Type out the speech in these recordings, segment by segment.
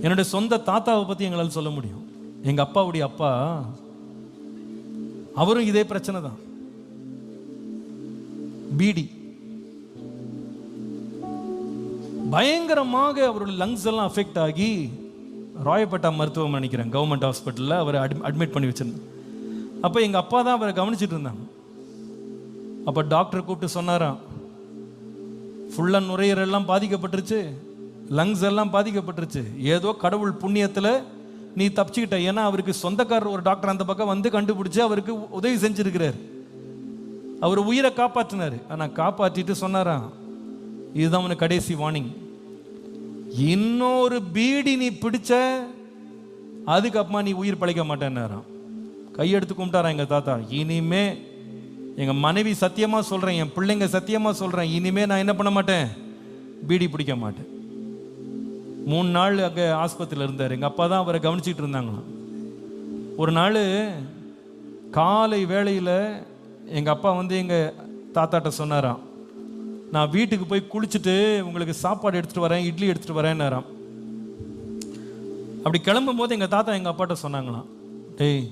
என்னுடைய சொந்த தாத்தாவை பற்றி எங்களால் சொல்ல முடியும். எங்கள் அப்பாவுடைய அப்பா, அவரும் இதே பிரச்சனை தான். பீடி பயங்கரமாக அவருடைய லங்ஸ் எல்லாம் அஃபெக்ட் ஆகி ராயப்பேட்டா மருத்துவம் நினைக்கிறேன் கவர்மெண்ட் ஹாஸ்பிட்டலில் அவரை அட்மிட் பண்ணி வச்சிருந்தேன். அப்போ எங்கள் அப்பா தான் அவரை கவனிச்சிட்டு இருந்தாங்க. அப்போ டாக்டர் கூப்பிட்டு சொன்னாராம், ஃபுல்லாக நுரையீரல்லாம் பாதிக்கப்பட்டுருச்சு, லங்ஸ் எல்லாம் பாதிக்கப்பட்டுருச்சு. ஏதோ கடவுள் புண்ணியத்தில் நீ தப்பிச்சுக்கிட்ட. ஏன்னா அவருக்கு சொந்தக்காரர் ஒரு டாக்டர் அந்த பக்கம் வந்து கண்டுபிடிச்சு அவருக்கு உதவி செஞ்சிருக்கிறார். அவர் உயிரை காப்பாற்றினார். ஆனால் காப்பாற்றிட்டு சொன்னாராம், இதுதான் அவனுக்கு கடைசி வார்னிங். இன்னொரு பீடி நீ பிடிச்ச அதுக்கப்புறமா நீ உயிர் பழைக்க மாட்டேன்னாராம். கையெடுத்து கும்பிட்டாராம் எங்கள் தாத்தா. இனிமே எங்கள் மனைவி சத்தியமாக சொல்கிறேன், என் பிள்ளைங்க சத்தியமாக சொல்கிறேன், இனிமே நான் என்ன பண்ண மாட்டேன், பீடி பிடிக்க மாட்டேன். 3 நாள் அங்கே ஆஸ்பத்திரியில் இருந்தார். எங்கள் அப்பா தான் அவரை கவனிச்சிட்டு இருந்தாங்களாம். ஒரு நாள் காலை வேளையில் எங்கள் அப்பா வந்து எங்கள் தாத்தாட்ட சொன்னாராம், நான் வீட்டுக்கு போய் குளிச்சுட்டு உங்களுக்கு சாப்பாடு எடுத்துகிட்டு வரேன், இட்லி எடுத்துகிட்டு வரேன்னாராம். அப்படி கிளம்பும் போது எங்கள் தாத்தா எங்கள் அப்பாட்ட சொன்னாங்களாம், டேய்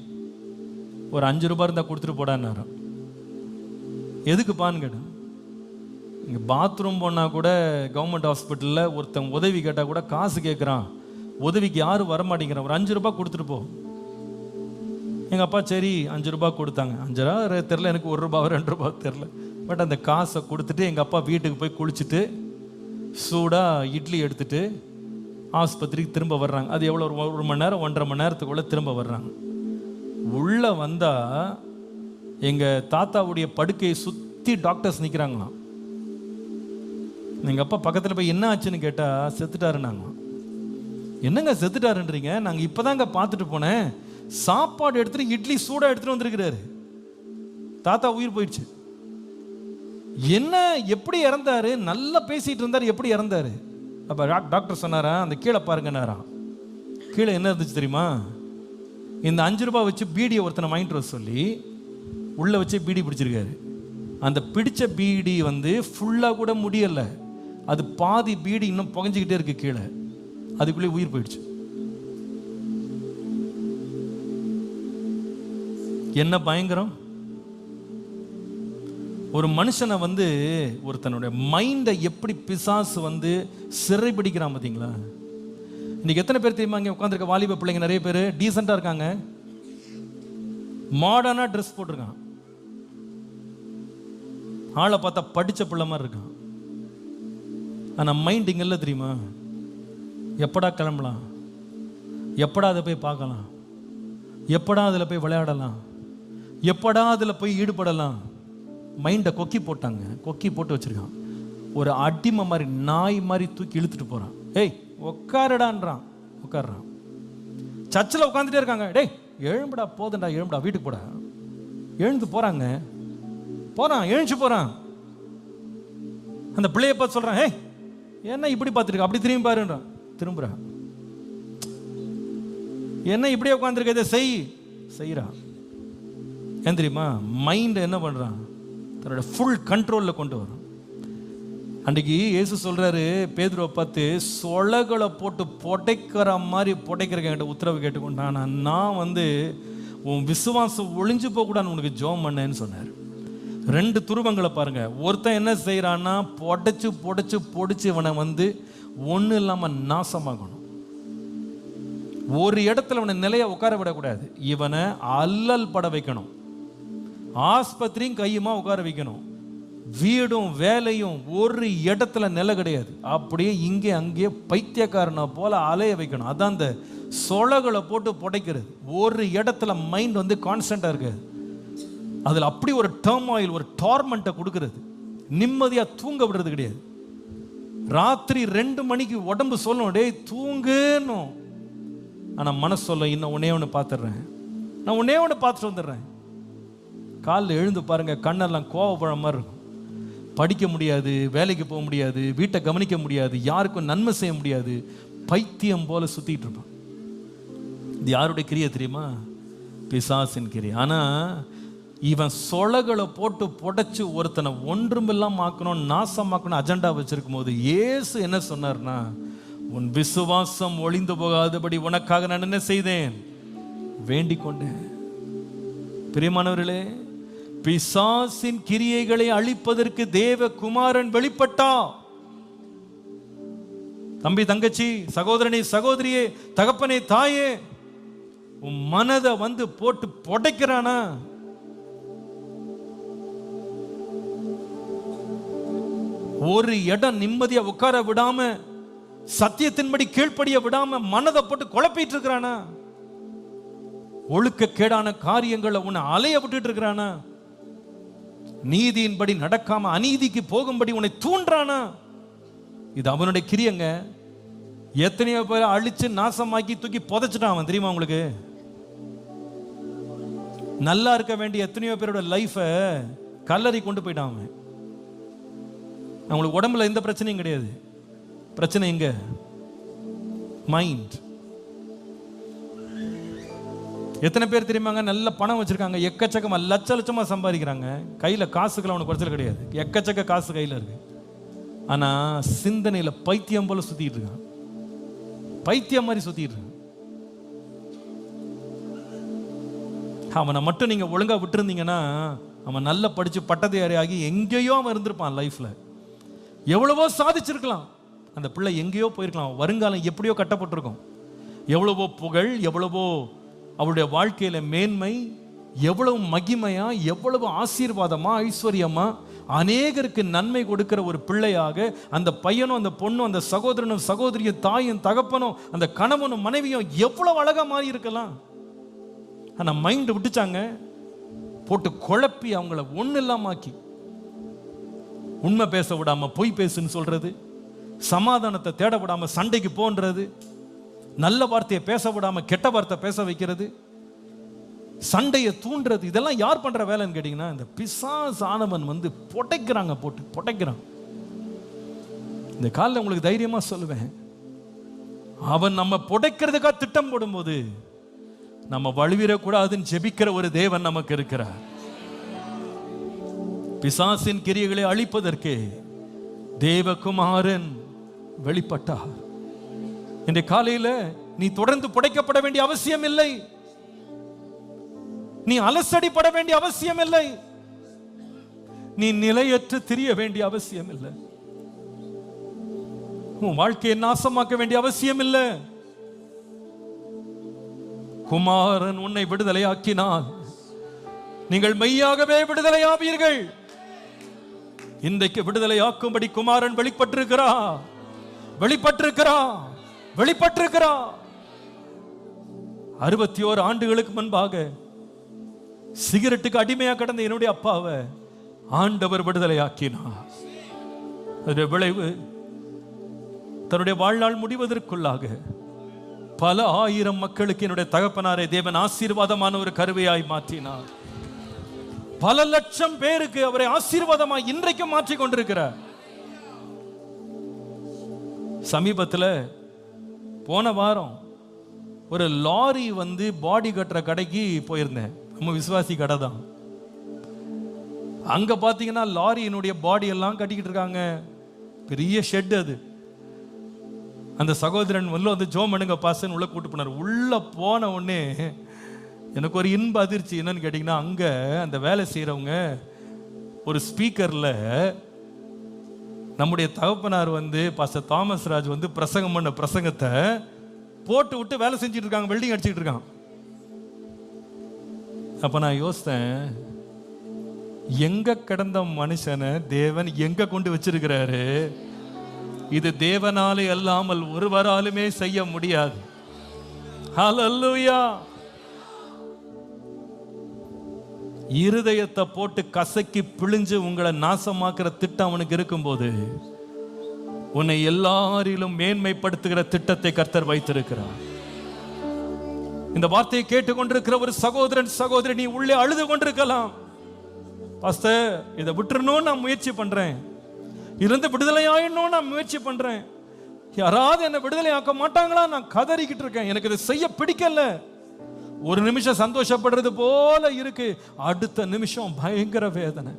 ஒரு 5 ரூபாய் இருந்தால் கொடுத்துட்டு போடான்னாராம். எதுக்குப்பான்னு கேட்டேன். இங்கே பாத்ரூம் போனால் கூட கவர்மெண்ட் ஹாஸ்பிட்டலில் ஒருத்தன் உதவி கேட்டால் கூட காசு கேட்குறான், உதவிக்கு யாரும் வரமாட்டேங்கிறான், ஒரு 5 ரூபாய் கொடுத்துட்டு போ. எங்கள் அப்பா சரி 5 ரூபாய் கொடுத்தாங்க. 5 ரூபா தெரில, எனக்கு 1 ரூபா 2 ரூபா தெரில. பட் அந்த காசை கொடுத்துட்டு எங்கள் அப்பா வீட்டுக்கு போய் குளிச்சுட்டு சூடாக இட்லி எடுத்துட்டு ஆஸ்பத்திரிக்கு திரும்ப வர்றாங்க. அது எவ்வளோ, 1 மணி நேரம் 1.5 மணி நேரத்துக்குள்ளே திரும்ப வர்றாங்க. உள்ளே வந்தால் எங்கள் தாத்தாவுடைய படுக்கையை சுற்றி டாக்டர்ஸ் நிற்கிறாங்களாம். எங்கள் அப்பா பக்கத்தில் போய் என்ன ஆச்சுன்னு கேட்டால் செத்துட்டாருன்னாங்க. என்னங்க செத்துட்டாருன்றீங்க, நாங்கள் இப்போ தாங்க பார்த்துட்டு போனேன், சாப்பாடு எடுத்துகிட்டு இட்லி சூடாக எடுத்துகிட்டு வந்திருக்கிறாரு, தாத்தா உயிர் போயிடுச்சு. என்ன எப்படி இறந்தாரு, நல்லா பேசிகிட்டு இருந்தார், எப்படி இறந்தாரு? அப்போ டாக்டர் சொன்னாரா, அந்த கீழே பாருங்கன்னாராம். கீழே என்ன இருந்துச்சு தெரியுமா, இந்த 5 ரூபாய் வச்சு பீடியை ஒருத்தனை வாங்கிட்டு வர சொல்லி உள்ளே வச்சு பீடி பிடிச்சிருக்காரு. அந்த பிடிச்ச பீடி வந்து ஃபுல்லாக கூட முடியலை, அது பாதி பீடி இன்னும் புகஞ்சிக்கிட்டே இருக்கு கீழே, அதுக்குள்ளே உயிர் போயிடுச்சு. என்ன பயங்கரம்! ஒரு மனுஷனை வந்து ஒருத்தனுடைய மைண்டை எப்படி பிசாசு வந்து சிறைபிடிக்கிறான் பார்த்தீங்களா? இன்னைக்கு எத்தனை பேர் தெரியுமா இங்கே உட்காந்துருக்க வாலிப பிள்ளைங்க நிறைய பேர் டீசெண்டாக இருக்காங்க, மாடர்னாக ட்ரெஸ் போட்டிருக்கான், ஆளை பார்த்தா படித்த பிள்ளை மாதிரி இருக்கான். ஆனால் மைண்ட் இங்கே இல்லை தெரியுமா? எப்படா கிளம்பலாம், எப்படா அதை போய் பார்க்கலாம், எப்படா அதில் போய் விளையாடலாம், எப்படா அதில் போய் ஈடுபடலாம். மைண்டை கொக்கி போட்டாங்க, கொக்கி போட்டு வச்சிருக்கான். ஒரு அடிமை மாதிரி நாய் மாதிரி தூக்கி இழுத்துட்டு போகிறான். ஏய் உட்காருடான்றான், உட்காடுறான். சர்ச்சில் உட்காந்துட்டே இருக்காங்க, டேய் எழும்புடா போதுண்டா, எழும்புடா வீட்டுக்கு போடா. எழுந்து போகிறாங்க, போகிறான், எழுந்து போகிறான். அந்த பிள்ளைய பார்த்து சொல்கிறான், ஏய் என்ன இப்படி பார்த்துருக்க, அப்படி திரும்பி பாருன்றான். திரும்புகிறான். என்ன இப்படியே உட்காந்துருக்க, இதை செய்கிறான். ஏன் தெரியுமா? மைண்டை என்ன பண்ணுறான், தன்னோட ஃபுல் கண்ட்ரோலில் கொண்டு வரும். அன்றைக்கி இயேசு சொல்கிறாரு பேதுருவை பார்த்து, சொலகளை போட்டு புடைக்கிற மாதிரி புடைக்கிறக்க என்கிட்ட உத்தரவு கேட்டுக்கொண்டான், நான் வந்து உன் விசுவாசம் ஒளிஞ்சு போகக்கூடாதுன்னு உனக்கு ஜெபம் பண்ணேன்னு சொன்னார். 2 துருவங்களை பாருங்க. ஒருத்தன் என்ன செய்கிறான்னா பொடிச்சு இவனை வந்து ஒன்றும் இல்லாமல் நாசமாகணும். ஒரு இடத்துல அவனை நிலைய உட்கார விடக்கூடாது, இவனை அல்லல் பட வைக்கணும், ஆஸ்பத்திரியும் கையுமா உட்கார வைக்கணும், வீடும் வேலையும் ஒரு இடத்துல நிலை கிடையாது, அப்படியே இங்கே அங்கேயே பைத்தியக்காரனை போல அலைய வைக்கணும். அதான் அந்த சொலகளை போட்டு புடைக்கிறது. ஒரு இடத்துல மைண்ட் வந்து கான்ஸ்டன்டாக இருக்காது, அதில் அப்படி ஒரு டர்மாயில் ஒரு டார்மெண்ட்டை கொடுக்கறது, நிம்மதியாக தூங்க விடுறது கிடையாது. ராத்திரி 2 மணிக்கு உடம்பு சொல்லணும், டேய் தூங்குன்னு, ஆனால் மனசு சொல்ல இன்னும் ஒன்னே ஒன்று பார்த்துடுறேன், நான் ஒன்னே ஒன்று பார்த்துட்டு வந்துடுறேன். காலில் எழுந்து பாருங்க, கண்ணெல்லாம் கோவப்பழம் மாதிரி இருக்கும், படிக்க முடியாது, வேலைக்கு போக முடியாது, வீட்டை கவனிக்க முடியாது, யாருக்கும் நன்மை செய்ய முடியாது, பைத்தியம் போல சுத்திட்டு இருப்பான். இது யாருடைய கிரியை தெரியுமா? பிசாசின் கிரியை. ஆனால் இவன் சொலகளை போட்டு புடைச்சு ஒருத்தனை ஒன்றுமில்லாம ஆக்கணும், நாசமாக்கணும் அஜெண்டா வச்சிருக்கும் போது இயேசு என்ன சொன்னார்னா, உன் விசுவாசம் ஒளிந்து போகாதபடி உனக்காக நான் என்ன செய்தேன்? வேண்டிக் கொண்டேன். பிரியமானவர்களே, பிசாசின் கிரியைகளை அழிப்பதற்கு தேவகுமாரன் வெளிப்பட்டா. தம்பி, தங்கச்சி, சகோதரனே, சகோதரியே, தகப்பனே, தாயே, உன் மனதை வந்து போட்டு புடைக்கிறானா? ஒரு இடம் நிம்மதியா உட்கார விடாம, சத்தியத்தின்படி கீழ்ப்படிய விடாம மனதை போட்டு குழப்பிட்டு இருக்கிறானா? ஒழுக்க கேடான காரியங்களை உன்னை அலைய விட்டுட்டு இருக்கிறானா? நீதியின்படி நடக்காம அநீதிக்கு போகும்படி உன்னை தூண்டுறானா? இது அவனுடைய கிரியங்க. எத்தனையோ பேரை அழிச்சு நாசமாக்கி தூக்கி புதைச்சிட்டான் அவன், தெரியுமா உங்களுக்கு? நல்லா இருக்க வேண்டிய எத்தனையோ பேரோட லைஃபை கல்லறை கொண்டு போயிட்டான் அவன். அவங்களுக்கு உடம்புல எந்த பிரச்சனையும் கிடையாது. பிரச்சனை எங்க? மைண்ட். எத்தனை பேர் தெரியுமாங்க நல்ல பணம் வச்சிருக்காங்க, எக்கச்சக்கமா லட்ச லட்சமா சம்பாதிக்கிறாங்க, கையில காசுக்கெல்லாம் அவனுக்கு குறைச்சல் கிடையாது, எக்கச்சக்க காசு கையில இருக்கு. ஆனா சிந்தனையில பைத்தியம் போல சுத்திட்டு இருக்கான், பைத்தியம் மாதிரி சுத்திட்டு இருக்கான். அவனை மட்டும் நீங்க ஒழுங்கா விட்டுருந்தீங்கன்னா அவன் நல்லா படிச்சு பட்டதாரி ஆகி எங்கேயோ அவன் இருந்திருப்பான். லைஃப்ல எவ்வளவோ சாதிச்சிருக்கலாம். அந்த பிள்ளை எங்கேயோ போயிருக்கலாம். வருங்காலம் எப்படியோ கட்டப்பட்டிருக்கும். எவ்வளவோ புகழ், எவ்வளவோ அவளுடைய வாழ்க்கையில மேன்மை, எவ்வளவு மகிமையா, எவ்வளவு ஆசீர்வாதமா, ஐஸ்வர்யமா, அநேகருக்கு நன்மை கொடுக்கிற ஒரு பிள்ளையாக அந்த பையனும் அந்த பொண்ணும் அந்த சகோதரனும் சகோதரியும் தாயும் தகப்பனும் அந்த கணவனும் மனைவியும் எவ்வளவு அழகா மாறி இருக்கலாம். ஆனா மைண்ட் விட்டுச்சாங்க, போட்டு குழப்பி அவங்கள ஒண்ணு இல்லாமாக்கி, உண்மை பேச விடாம பொய் பேசுன்னு சொல்றது, சமாதானத்தை தேட விடாம சண்டைக்கு போன்றது, நல்ல வார்த்தையை பேச விடாம கெட்ட வார்த்தை பேச வைக்கிறது, சண்டையை தூண்டுறது. இதெல்லாம் யார் பண்ற வேலைன்னு கேட்டீங்கன்னா இந்த பிசாசு ஆனவன் வந்து புடைக்கிறாங்க, போட்டு புடைக்கிறான். இந்த காலில் உங்களுக்கு தைரியமா சொல்லுவேன், அவன் நம்ம புடைக்கிறதுக்காக திட்டம் போடும்போது நம்ம வலுவிடக்கூடாதுன்னு ஜெபிக்கிற ஒரு தேவன் நமக்கு இருக்கிறார். பிசாசின் கிரியைகளை அழிப்பதற்கு தேவகுமாரன் வெளிப்பட்டார். இன்றைய காலையில நீ தொடர்ந்து புடைக்கப்பட வேண்டிய அவசியம் இல்லை, நீ அலசடிப்பட வேண்டிய அவசியம் இல்லை, நீ நிலையற்று திரிய வேண்டிய அவசியம் இல்லை, உன் வாழ்க்கையை நாசமாக்க வேண்டிய அவசியம் இல்லை. குமாரன் உன்னை விடுதலையாக்கினால் நீங்கள் மெய்யாகவே விடுதலையாவீர்கள். இன்றைக்கு விடுதலையாக்கும்படி குமாரன் வெளிப்பட்டிருக்கிறா, வெளிப்பட்டிருக்கிறா, வெளிப்பட்டிருக்கிறா. 61 ஆண்டுகளுக்கு முன்பாக சிகரெட்டுக்கு அடிமையா கடந்த என்னுடைய அப்பாவை ஆண்டவர் விடுதலையாக்கினார். அதனுடைய விளைவு தன்னுடைய வாழ்நாள் முடிவதற்குள்ளாக பல ஆயிரம் மக்களுக்கு என்னுடைய தகப்பனாரை தேவன் ஆசீர்வாதமான ஒரு கருவியாய் மாற்றினார். பல லட்சம் பேருக்கு அவரை ஆசீர்வாதமாய் இன்றைக்கும் மாற்றிக் கொண்டிருக்கிறார். சமீபத்தில் போன வாரம் ஒரு லாரி வந்து பாடி கட்டுற கடைக்கு போயிருந்தேன். நம்ம விசுவாசி கடை தான். அங்க பாத்தீங்கன்னா லாரியினுடைய பாடி எல்லாம் கட்டிக்கிட்டு இருக்காங்க, பெரிய ஷெட் அது. அந்த சகோதரன் உள்ள வந்து ஜோம் பண்ணுங்க பாசன் உள்ள கூட்டு போனார். உள்ள போன உடனே எனக்கு ஒரு இன்ப அதிர்ச்சி. என்னன்னு கேட்டீங்கன்னா, அங்க அந்த வேலை செய்யறவங்க ஒரு ஸ்பீக்கர்ல நம்முடைய தகப்பனார் வந்து பாஸ்டர் தாமஸ் ராஜ் வந்து பிரசங்கம் பண்ண பிரசங்கத்தை போட்டு விட்டு வேலை செஞ்சுட்டு இருக்காங்க, வெல்டிங் அடிச்சுட்டு இருக்காங்க. அப்ப நான் யோசித்தேன், எங்க கிடந்த மனுஷனை தேவன் எங்க கொண்டு வச்சிருக்கிறாரு. இது தேவனாலே அல்லாமல் ஒருவராலுமே செய்ய முடியாது. ஹல்லேலூயா. இருதயத்தை போட்டு கசக்கி பிழிஞ்சு உங்களை நாசமாக்குற திட்டம் அவனுக்கு இருக்கும்போது உன்னை எல்லாரிலும் மேன்மைப்படுத்துகிற திட்டத்தை கர்த்தர் வைத்திருக்கிறார். இந்த வார்த்தையை கேட்டுக்கொண்டிருக்கிற ஒரு சகோதரன் சகோதரி, நீ உள்ளே அழுது கொண்டிருக்கலாம். பாஸ்டர், இதை விட்டுறணும்னு நான் முயற்சி பண்றேன், இருந்து விடுதலையாயிடணும் நான் முயற்சி பண்றேன், யாராவது என்னை விடுதலை ஆக்க மாட்டாங்களா நான் கதறிக்கிட்டு இருக்கேன், எனக்கு இதை செய்ய பிடிக்கல. ஒரு நிமிஷம் சந்தோஷப்படுறது போல இருக்கு, அடுத்த நிமிஷம் பயங்கர வேதனை,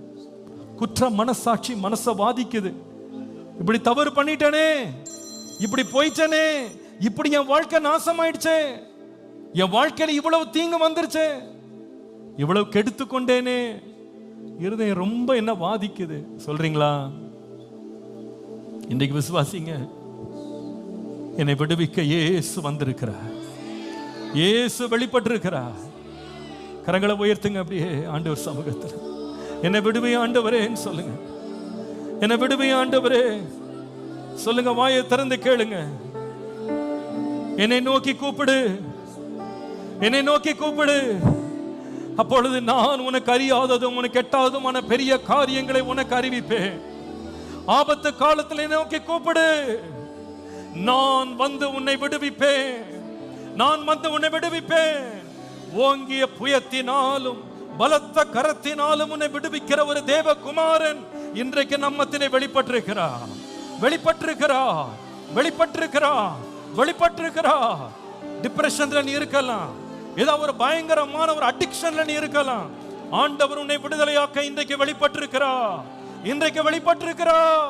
குற்ற மனசாட்சி மனசை பாதிக்குது. இப்படி தவறு பண்ணிட்டேனே, இப்படி போயிட்டனே, இப்படி என் வாழ்க்கை நாசமாயிடுச்சே, என் வாழ்க்கையில இவ்வளவு தீங்கு வந்துருச்சு, இவ்வளவு கெடுத்து கொண்டேனே, இருதயம் ரொம்ப என்ன வாதிக்குது சொல்றீங்களா? இன்றைக்கு விசுவாசிங்க, என்னை விடுவிக்க இயேசு வந்திருக்கிறார், இயேசு வெளிப்பட்டிருக்கிறார். கரங்களை உயர்த்துங்க அப்படியே ஆண்டவர் சமூகத்தில். என்னை விடுவி ஆண்டவரேன்னு சொல்லுங்க, என்னை விடுவி ஆண்டவரே சொல்லுங்க. வாயை திறந்து கேளுங்க. என்னை நோக்கி கூப்பிடு, என்னை நோக்கி கூப்பிடு. அப்பொழுது நான் உனக்கு அறியாததும் உனக்கு எட்டாததுமான பெரிய காரியங்களை உனக்கு அறிவிப்பேன். ஆபத்து காலத்தில் என்னை நோக்கி கூப்பிடு, நான் வந்து உன்னை விடுவிப்பேன், நான் வந்து உன்னை விடுவிப்பேன். ஓங்கிய புயத்தினாலும் பலத்த கரத்தினாலும் உன்னை விடுவிக்கிற ஒரு தேவகுமாரன் இன்றைக்கு நம்மத்தினை வெளிப்பட்டிருக்கிறார், வெளிப்பட்டிருக்கிறார், வெளிப்பட்டிருக்கிறார், வெளிப்பட்டிருக்கிறார். டிப்ரெஷன்ல நீ இருக்கலாம், ஏதாவது ஒரு பயங்கரமான ஒரு அடிக்ஷன்ல நீ இருக்கலாம். ஆண்டவர் உன்னை விடுதலையாக்க இன்றைக்கு வெளிப்பட்டிருக்கிறார், இன்றைக்கு வெளிப்பட்டிருக்கிறார்.